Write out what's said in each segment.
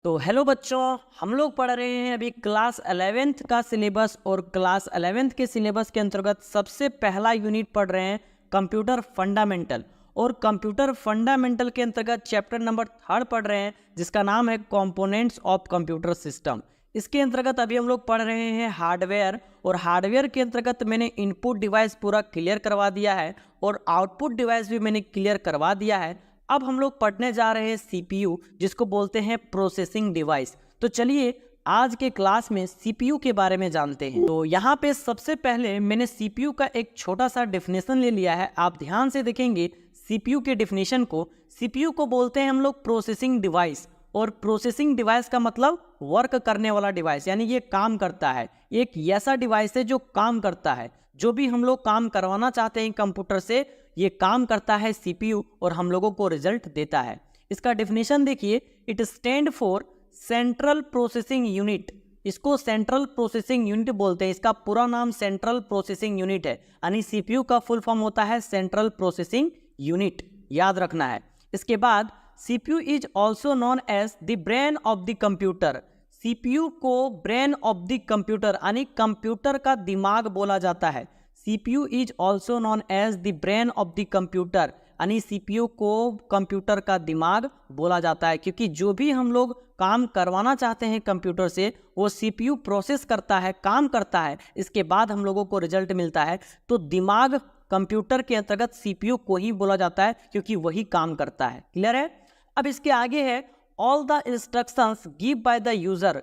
तो हेलो बच्चों, हम लोग पढ़ रहे हैं अभी क्लास 11th का सिलेबस। और क्लास 11th के सिलेबस के अंतर्गत सबसे पहला यूनिट पढ़ रहे हैं कंप्यूटर फंडामेंटल। और कंप्यूटर फंडामेंटल के अंतर्गत चैप्टर नंबर 3 पढ़ रहे हैं जिसका नाम है कंपोनेंट्स ऑफ कंप्यूटर सिस्टम। इसके अंतर्गत अभी हम लोग पढ़ रहे हैं हार्डवेयर। और हार्डवेयर के अंतर्गत मैंने इनपुट डिवाइस पूरा क्लियर करवा दिया है और आउटपुट डिवाइस भी मैंने क्लियर करवा दिया है। अब हम लोग पढ़ने जा रहे हैं सीपीयू, जिसको बोलते हैं प्रोसेसिंग डिवाइस। तो चलिए आज के क्लास में सीपीयू के बारे में जानते हैं। तो यहाँ पे सबसे पहले मैंने सीपीयू का एक छोटा सा डेफिनेशन ले लिया है। आप ध्यान से देखेंगे सीपीयू के डेफिनेशन को। सीपीयू को बोलते हैं हम लोग प्रोसेसिंग डिवाइस। और प्रोसेसिंग डिवाइस का मतलब वर्क करने वाला डिवाइस, यानी ये काम करता है। एक ऐसा डिवाइस है जो काम करता है। जो भी हम लोग काम करवाना चाहते हैं कंप्यूटर से, ये काम करता है सीपीयू और हम लोगों को रिजल्ट देता है। इसका डेफिनेशन देखिए, it stand for central processing unit. इसको सेंट्रल प्रोसेसिंग यूनिट बोलते हैं। इसका पूरा नाम सेंट्रल प्रोसेसिंग यूनिट है, यानी सीपीयू का फुल फॉर्म होता है सेंट्रल प्रोसेसिंग यूनिट, याद रखना है। इसके बाद CPU is also known as the brain of the computer. CPU को ब्रेन ऑफ द कंप्यूटर यानी कंप्यूटर का दिमाग बोला जाता है। CPU is also known as the brain of the computer, यानी सीपीयू को कंप्यूटर का दिमाग बोला जाता है, क्योंकि जो भी हम लोग काम करवाना चाहते हैं कंप्यूटर से वो सीपीयू प्रोसेस करता है, काम करता है। इसके बाद हम लोगों को रिजल्ट मिलता है। तो दिमाग कंप्यूटर के अंतर्गत सीपीयू को ही बोला जाता है, क्योंकि वही काम करता है। क्लियर है? अब इसके आगे है all the instructions give by the user.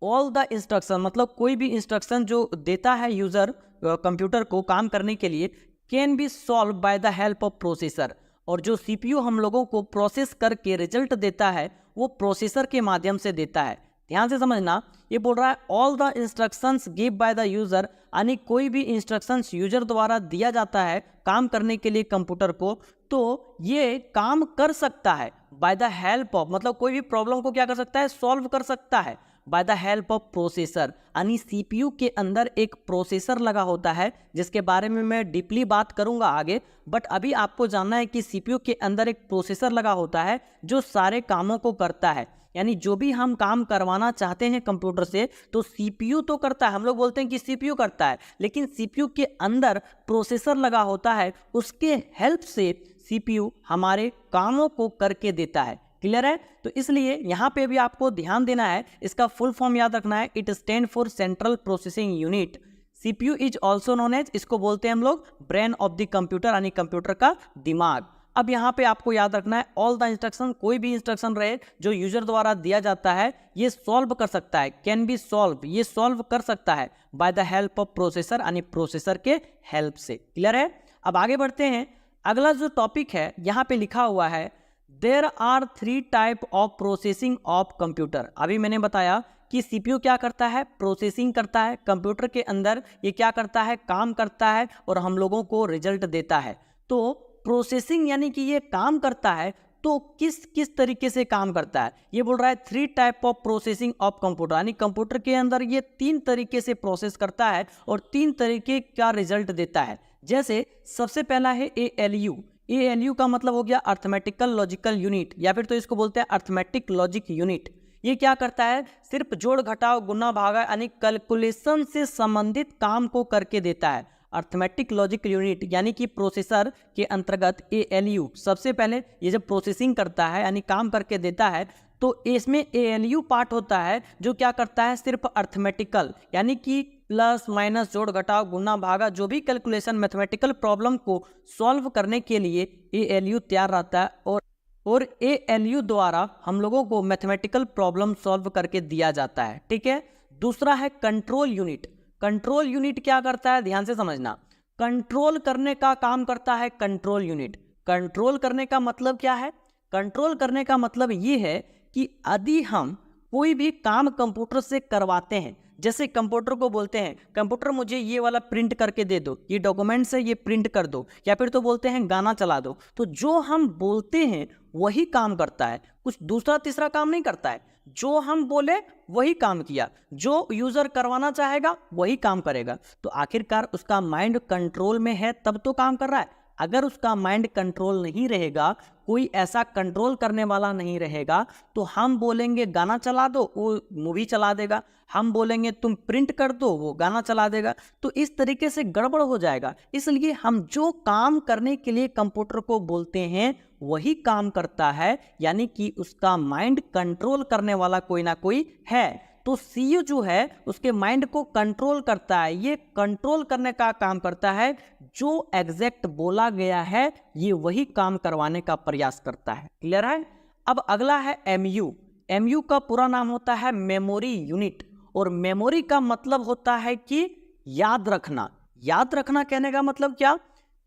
All the instruction मतलब कोई भी इंस्ट्रक्शन जो देता है यूजर कंप्यूटर को काम करने के लिए, can be solve by the help of processor. और जो सीपीयू हम लोगों को प्रोसेस करके रिजल्ट देता है वो प्रोसेसर के माध्यम से देता है। ध्यान से समझना, ये बोल रहा है all the instructions give by the user, यानी कोई भी इंस्ट्रक्शंस यूजर द्वारा दिया जाता है काम करने के लिए कंप्यूटर को, तो ये काम कर सकता है बाय द हेल्प ऑफ, मतलब कोई भी प्रॉब्लम को क्या कर सकता है, सॉल्व कर सकता है by the help of processor. यानी सीपीयू के अंदर एक प्रोसेसर लगा होता है, जिसके बारे में मैं डीपली बात करूंगा आगे। बट अभी आपको जानना है कि सीपीयू के अंदर एक प्रोसेसर लगा होता है जो सारे कामों को करता है। यानी जो भी हम काम करवाना चाहते हैं कंप्यूटर से, तो सीपीयू तो करता है। हम लोग बोलते हैं कि सीपीयू करता है, लेकिन सीपीयू के अंदर प्रोसेसर लगा होता है, उसके हेल्प से सीपीयू हमारे कामों को करके देता है। क्लियर है? तो इसलिए यहाँ पे भी आपको ध्यान देना है, इसका फुल फॉर्म याद रखना है। It stand for central processing unit. CPU is also known as, इसको बोलते हैं हम लोग ब्रेन ऑफ द कंप्यूटर, यानी कंप्यूटर का दिमाग। अब यहाँ पे आपको याद रखना है ऑल द इंस्ट्रक्शन, कोई भी इंस्ट्रक्शन रहे जो यूजर द्वारा दिया जाता है, ये सॉल्व कर सकता है, कैन बी सॉल्व, ये सॉल्व कर सकता है by the help of processor, यानी प्रोसेसर के हेल्प से। क्लियर है? अब आगे बढ़ते हैं। अगला जो टॉपिक है यहाँ पे लिखा हुआ है there are 3 type of processing of computer. अभी मैंने बताया कि सीपीयू क्या करता है, प्रोसेसिंग करता है कंप्यूटर के अंदर, ये क्या करता है, काम करता है और हम लोगों को रिजल्ट देता है। तो प्रोसेसिंग यानी कि ये काम करता है, तो किस किस तरीके से काम करता है, ये बोल रहा है 3 type of processing of computer, यानी कंप्यूटर के अंदर ये 3 तरीके से प्रोसेस करता है और 3 तरीके का रिजल्ट देता है। जैसे सबसे पहला है एएलयू। एएलयू का मतलब हो गया अर्थमेटिकल लॉजिकल यूनिट, या फिर तो इसको बोलते हैं अर्थमेटिक लॉजिक यूनिट। ये क्या करता है, सिर्फ जोड़ घटाव गुणा भागा यानी कैलकुलेशन से संबंधित काम को करके देता है। अर्थमेटिक लॉजिक यूनिट यानी कि प्रोसेसर के अंतर्गत एएलयू सबसे पहले ये जब प्रोसेसिंग करता है यानी काम करके देता है, तो इसमें एएलयू पार्ट होता है जो क्या करता है, सिर्फ अर्थमेटिकल यानी कि प्लस माइनस जोड़ घटाव गुना भागा जो भी कैलकुलेशन मैथमेटिकल प्रॉब्लम को सॉल्व करने के लिए एएलयू तैयार रहता है। और एएलयू द्वारा हम लोगों को मैथमेटिकल प्रॉब्लम सॉल्व करके दिया जाता है। ठीक है? दूसरा है कंट्रोल यूनिट। कंट्रोल यूनिट क्या करता है, ध्यान से समझना, कंट्रोल करने का काम करता है कंट्रोल यूनिट। कंट्रोल करने का मतलब क्या है, कंट्रोल करने का मतलब ये है कि यदि हम कोई भी काम कंप्यूटर से करवाते हैं, जैसे कंप्यूटर को बोलते हैं कंप्यूटर मुझे ये वाला प्रिंट करके दे दो, ये डॉक्यूमेंट्स है ये प्रिंट कर दो, या फिर तो बोलते हैं गाना चला दो, तो जो हम बोलते हैं वही काम करता है, कुछ दूसरा तीसरा काम नहीं करता है। जो हम बोले वही काम किया, जो यूजर करवाना चाहेगा वही काम करेगा। तो आखिरकार उसका माइंड कंट्रोल में है तब तो काम कर रहा है। अगर उसका माइंड कंट्रोल नहीं रहेगा, कोई ऐसा कंट्रोल करने वाला नहीं रहेगा, तो हम बोलेंगे गाना चला दो, वो मूवी चला देगा। हम बोलेंगे तुम प्रिंट कर दो, वो गाना चला देगा। तो इस तरीके से गड़बड़ हो जाएगा। इसलिए हम जो काम करने के लिए कंप्यूटर को बोलते हैं वही काम करता है, यानी कि उसका माइंड कंट्रोल करने वाला कोई ना कोई है। तो सीयू जो है उसके माइंड को कंट्रोल करता है, ये कंट्रोल करने का काम करता है। जो एग्जैक्ट बोला गया है ये वही काम करवाने का प्रयास करता है। क्लियर है? अब अगला है एमयू। एमयू का पूरा नाम होता है मेमोरी यूनिट, और मेमोरी का मतलब होता है कि याद रखना। याद रखना कहने का मतलब क्या?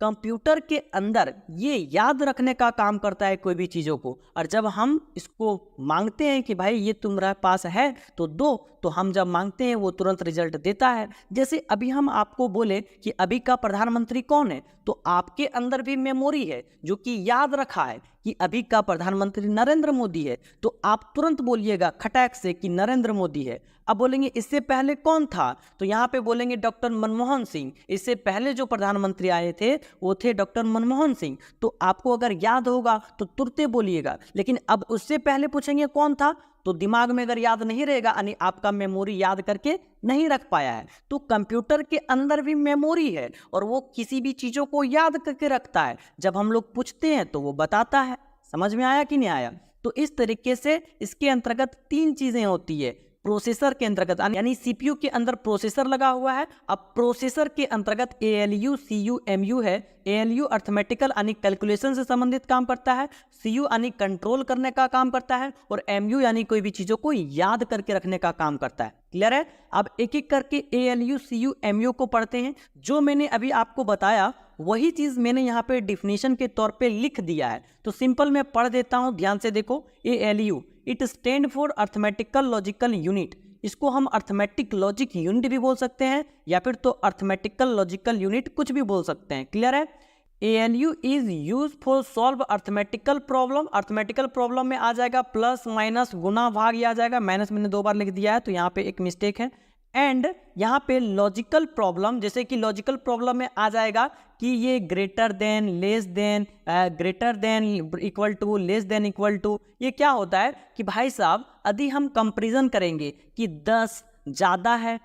कंप्यूटर के अंदर ये याद रखने का काम करता है कोई भी चीज़ों को। और जब हम इसको मांगते हैं कि भाई ये तुम्हारे पास है तो दो, तो हम जब मांगते हैं वो तुरंत रिजल्ट देता है। जैसे अभी हम आपको बोले कि अभी का प्रधानमंत्री कौन है, तो आपके अंदर भी मेमोरी है जो कि याद रखा है कि अभी का प्रधानमंत्री नरेंद्र मोदी है, तो आप तुरंत बोलिएगा खटैक से कि नरेंद्र मोदी है। अब बोलेंगे इससे पहले कौन था, तो यहाँ पे बोलेंगे डॉक्टर मनमोहन सिंह। इससे पहले जो प्रधानमंत्री आए थे वो थे डॉक्टर मनमोहन सिंह। तो आपको अगर याद होगा तो तुरंत बोलिएगा। लेकिन अब उससे पहले पूछेंगे कौन था, तो दिमाग में अगर याद नहीं रहेगा, यानी आपका मेमोरी याद करके नहीं रख पाया है। तो कंप्यूटर के अंदर भी मेमोरी है और वो किसी भी चीज़ों को याद करके रखता है। जब हम लोग पूछते हैं तो वो बताता है। समझ में आया कि नहीं आया? तो इस तरीके से इसके अंतर्गत 3 चीज़ें होती है। प्रोसेसर के अंतर्गत यानी सीपीयू के अंदर प्रोसेसर लगा हुआ है। अब प्रोसेसर के अंतर्गत एएलयू, सीयू, एमयू है। एएलयू अर्थमेटिकल यानी कैलकुलेशन से संबंधित काम करता है, सीयू यानी कंट्रोल करने का काम करता है, और एमयू यानी कोई भी चीज़ों को याद करके रखने का काम करता है। क्लियर है? अब एक एक करके एएलयू, सीयू, एमयू को पढ़ते हैं। जो मैंने अभी आपको बताया वही चीज़ मैंने यहाँ पे डिफिनीशन के तौर पे लिख दिया है, तो सिंपल मैं पढ़ देता हूँ, ध्यान से देखो। ALU it stand for arithmetical logical unit. इसको हम अर्थमेटिक लॉजिक यूनिट भी बोल सकते हैं या फिर तो अर्थमेटिकल लॉजिकल यूनिट कुछ भी बोल सकते हैं। क्लियर है? ALU is use for solve arithmetical problem. Arithmetical problem में आ जाएगा प्लस माइनस गुना भाग, ये आ जाएगा। माइनस मैंने 2 बार लिख दिया है तो यहाँ पे एक मिस्टेक है। एंड यहाँ पे लॉजिकल प्रॉब्लम, जैसे कि लॉजिकल प्रॉब्लम में आ जाएगा कि ये greater than, less than, greater than, equal to, less than equal to. ये क्या होता है कि भाई साहब यदि हम कंपैरिजन करेंगे कि 10 ज़्यादा है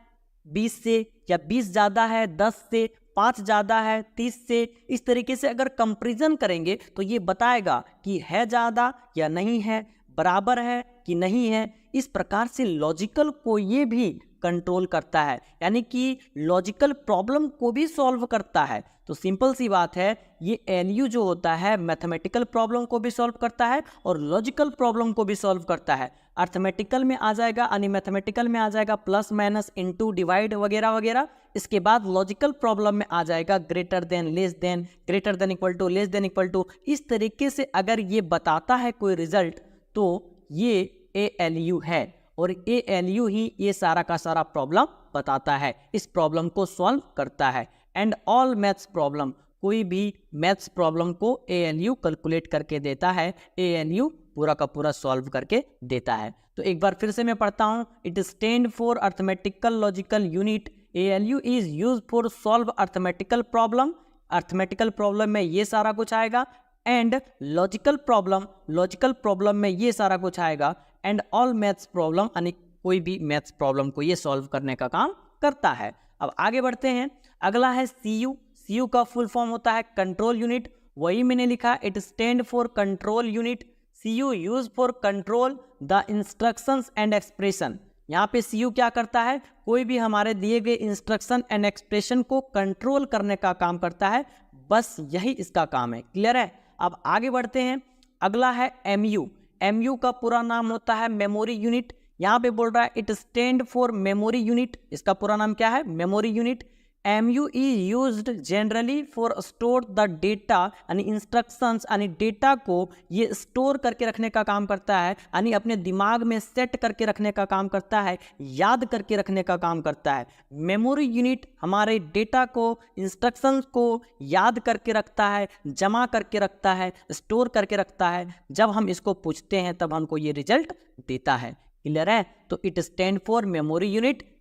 20 से, या 20 ज़्यादा है 10 से, 5 ज़्यादा है 30 से, इस तरीके से अगर कंपैरिजन करेंगे तो ये बताएगा कि है ज़्यादा या नहीं है, बराबर है कि नहीं है। इस प्रकार से लॉजिकल को ये भी कंट्रोल करता है, यानी कि लॉजिकल प्रॉब्लम को भी सॉल्व करता है। तो सिंपल सी बात है, ये एलयू जो होता है मैथमेटिकल प्रॉब्लम को भी सॉल्व करता है और लॉजिकल प्रॉब्लम को भी सॉल्व करता है। अर्थमेटिकल में आ जाएगा यानी मैथमेटिकल में आ जाएगा प्लस माइनस इनटू डिवाइड वगैरह वगैरह। इसके बाद लॉजिकल प्रॉब्लम में आ जाएगा greater than, less than, greater than equal to, less than equal to. इस तरीके से अगर ये बताता है कोई रिजल्ट तो ये एएलयू है, और एएलयू ही ये सारा का सारा प्रॉब्लम बताता है, इस प्रॉब्लम को सॉल्व करता है। एंड ऑल मैथ्स प्रॉब्लम, कोई भी मैथ्स प्रॉब्लम को एएलयू कैलकुलेट करके देता है, एएलयू पूरा का पूरा सॉल्व करके देता है। तो एक बार फिर से मैं पढ़ता हूँ। It stand for arithmetical logical unit. ALU is use for solve arithmetical problem. Arithmetical problem में ये सारा कुछ आएगा। एंड लॉजिकल प्रॉब्लम में ये सारा कुछ आएगा। एंड ऑल मैथ्स प्रॉब्लम यानी कोई भी मैथ्स प्रॉब्लम को ये सॉल्व करने का काम करता है। अब आगे बढ़ते हैं। अगला है सीयू। सीयू का फुल फॉर्म होता है कंट्रोल यूनिट। वही मैंने लिखा, it stand for control unit. CU use for control the instructions and expression. यहाँ पे सीयू क्या करता है, कोई भी हमारे दिए गए इंस्ट्रक्शन एंड एक्सप्रेशन को कंट्रोल करने का काम करता है, बस यही इसका काम है। क्लियर है? अब आगे बढ़ते हैं। अगला है एमयू। एमयू का पूरा नाम होता है मेमोरी यूनिट। यहाँ पे बोल रहा है it stand for memory unit. इसका पूरा नाम क्या है? Memory unit. MU is used generally for store the data यानी इंस्ट्रक्शंस यानी डेटा को ये स्टोर करके रखने का काम करता है, यानी अपने दिमाग में सेट करके रखने का काम करता है, याद करके रखने का काम करता है। मेमोरी यूनिट हमारे डेटा को, इंस्ट्रक्शंस को याद करके रखता है, जमा करके रखता है, स्टोर करके रखता है। जब हम इसको पूछते हैं तब हमको ये रिजल्ट देता है। क्लियर है? तो it stand for memory unit.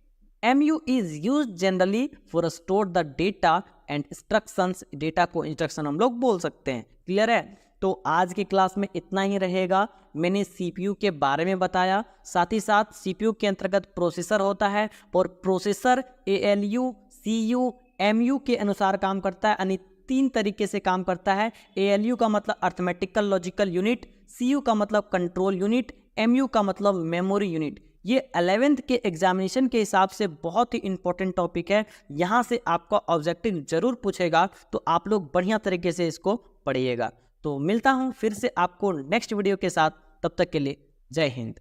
MU is used generally for store the data and instructions, data को इंस्ट्रक्शन हम लोग बोल सकते हैं। क्लियर है? तो आज की क्लास में इतना ही रहेगा। मैंने सीपीयू के बारे में बताया, साथ ही साथ सीपीयू के अंतर्गत प्रोसेसर होता है और प्रोसेसर एएलयू, सीयू, एमयू के अनुसार काम करता है, यानी 3 तरीके से काम करता है। एएलयू का मतलब अर्थमेटिकल लॉजिकल यूनिट, सीयू का मतलब कंट्रोल यूनिट, एमयू का मतलब मेमोरी यूनिट। ये 11th के एग्जामिनेशन के हिसाब से बहुत ही इंपॉर्टेंट टॉपिक है। यहाँ से आपका ऑब्जेक्टिव जरूर पूछेगा, तो आप लोग बढ़िया तरीके से इसको पढ़िएगा। तो मिलता हूँ फिर से आपको नेक्स्ट वीडियो के साथ, तब तक के लिए जय हिंद।